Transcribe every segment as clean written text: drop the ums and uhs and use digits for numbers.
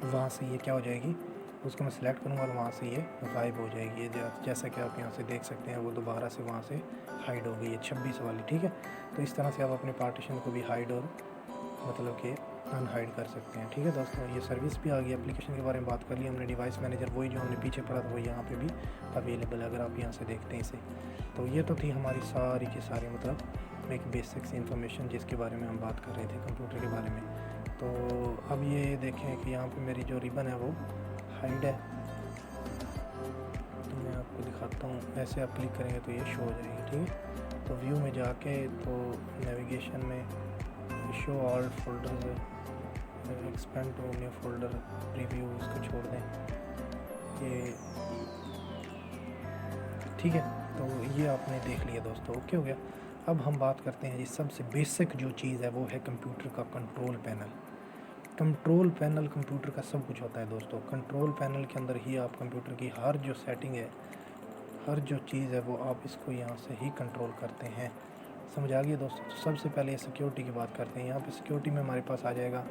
वहाँ से ये क्या हो जाएगी, उसको मैं सिलेक्ट करूँगा और वहाँ से ये गायब हो जाएगी। ये जैसा कि आप यहाँ से देख सकते हैं वो दोबारा से वहाँ से हाइड हो गई है 26 वाली, ठीक है। तो इस तरह से आप अपने पार्टीशन को भी हाइड और मतलब कि अनहाइड कर सकते हैं, ठीक है दोस्तों। ये सर्विस भी आ गई। एप्लीकेशन के बारे में बात कर ली हमने। डिवाइस मैनेजर वही जो हमने पीछे पढ़ा था वो यहाँ पे भी अवेलेबल है, अगर आप यहाँ से देखते हैं इसे। तो ये तो थी हमारी सारी की सारी मतलब एक बेसिक सी इन्फॉर्मेशन जिसके बारे में हम बात कर रहे थे कंप्यूटर के बारे में। तो अब ये देखें कि यहाँ पे मेरी जो रिबन है वो हाइड है। तो मैं आपको दिखाता हूँ, ऐसे आप क्लिक करेंगे तो ये शो हो जाएगी, ठीक है। तो व्यू में जाके तो नेविगेशन में show all folder, expand to new folder, review इसको छोड़ दें ये, ठीक है। तो ये आपने देख लिया दोस्तों, ओके हो गया। अब हम बात करते हैं जी सबसे बेसिक जो चीज़ है वो है कंप्यूटर का control panel. Control panel computer का सब कुछ होता है दोस्तों। कंट्रोल पैनल के अंदर ही आप कंप्यूटर की हर जो सेटिंग है, हर जो चीज़ है वो आप इसको यहाँ से ही कंट्रोल करते हैं। समझ आ गया दोस्तों। तो सबसे पहले सिक्योरिटी की बात करते हैं। यहाँ पे सिक्योरिटी में हमारे पास आ जाएगा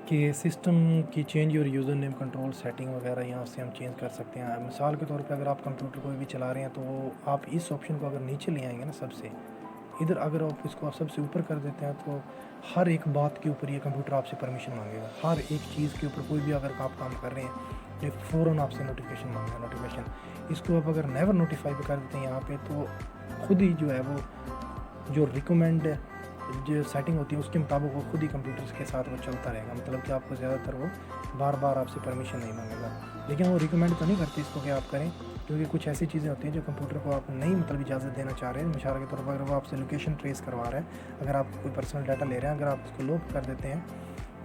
कि सिस्टम की चेंज और यूज़र नेम कंट्रोल सेटिंग वगैरह यहाँ से हम चेंज कर सकते हैं। मिसाल के तौर पे अगर आप कंप्यूटर कोई भी चला रहे हैं तो आप इस ऑप्शन को अगर नीचे ले आएंगे ना सबसे इधर, अगर आप इसको सबसे ऊपर कर देते हैं तो हर एक बात के ऊपर ये कंप्यूटर आपसे परमिशन मांगेगा। हर एक चीज़ के ऊपर कोई भी अगर आप काम कर रहे हैं ये फ़ौरन आपसे नोटिफिकेशन मांगेगा, नोटिफिकेशन। इसको आप अगर नेवर नोटिफाई भी कर देते हैं यहाँ पे तो खुद ही जो है वो जो रिकमेंड जो सेटिंग होती है उसके मुताबिक वो खुद ही कंप्यूटर के साथ वो चलता रहेगा। मतलब कि आपको ज़्यादातर वो बार बार आपसे परमिशन नहीं मांगेगा। लेकिन वो रिकमेंड तो नहीं करती इसको कि आप करें, क्योंकि कुछ ऐसी चीज़ें होती हैं जो कंप्यूटर को आप नहीं मतलब इजाज़त देना चाह रहे हैं। मिसाल के तौर पर अगर वो आपसे लोकेशन ट्रेस करवा रहा है, अगर आप कोई पर्सनल डाटा ले रहे हैं, अगर आप उसको लॉक कर देते हैं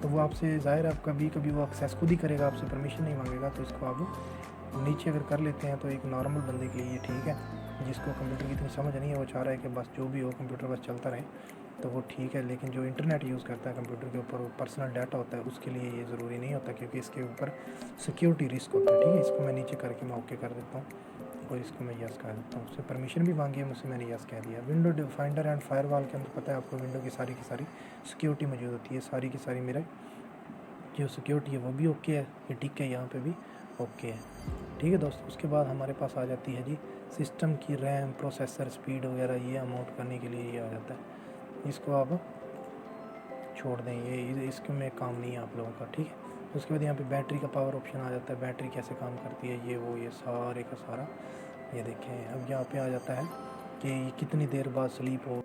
तो वो आपसे ज़ाहिर है कभी कभी वो एक्सेस खुद ही करेगा, आपसे परमिशन नहीं मांगेगा। तो इसको आप नीचे अगर कर लेते हैं तो एक नॉर्मल बंदे के लिए ठीक है, जिसको कंप्यूटर की इतनी समझ नहीं है, वो चाह रहा है कि बस जो भी हो कंप्यूटर बस चलता रहे, तो वो ठीक है। लेकिन जो इंटरनेट यूज़ करता है कंप्यूटर के ऊपर, वो पर्सनल डाटा होता है, उसके लिए ये ज़रूरी नहीं होता, क्योंकि इसके ऊपर सिक्योरिटी रिस्क होता है, ठीक है। इसको मैं नीचे करके मैं ओके कर देता हूँ और इसको मैं यस कह देता हूँ। उससे परमिशन भी मांगी है मुझसे, मैंने यस कह दिया। विंडो फाइंडर एंड फायरवॉल के अंदर पता है आपको विंडो की सारी सिक्योरिटी मौजूद होती है। सारी की सारी मेरे जो सिक्योरिटी है वो भी ओके है, ये ठीक है, यहाँ पे भी ओके है, ठीक है दोस्तों। उसके बाद हमारे पास आ जाती है जी सिस्टम की रैम, प्रोसेसर स्पीड वगैरह, ये अमाउंट करने के लिए ये आ जाता है। इसको आप छोड़ दें, ये इसके में काम नहीं है आप लोगों का, ठीक है। उसके बाद यहाँ पे बैटरी का पावर ऑप्शन आ जाता है, बैटरी कैसे काम करती है ये वो ये सारे का सारा ये देखें। अब यहाँ पे आ जाता है कि कितनी देर बाद स्लीप हो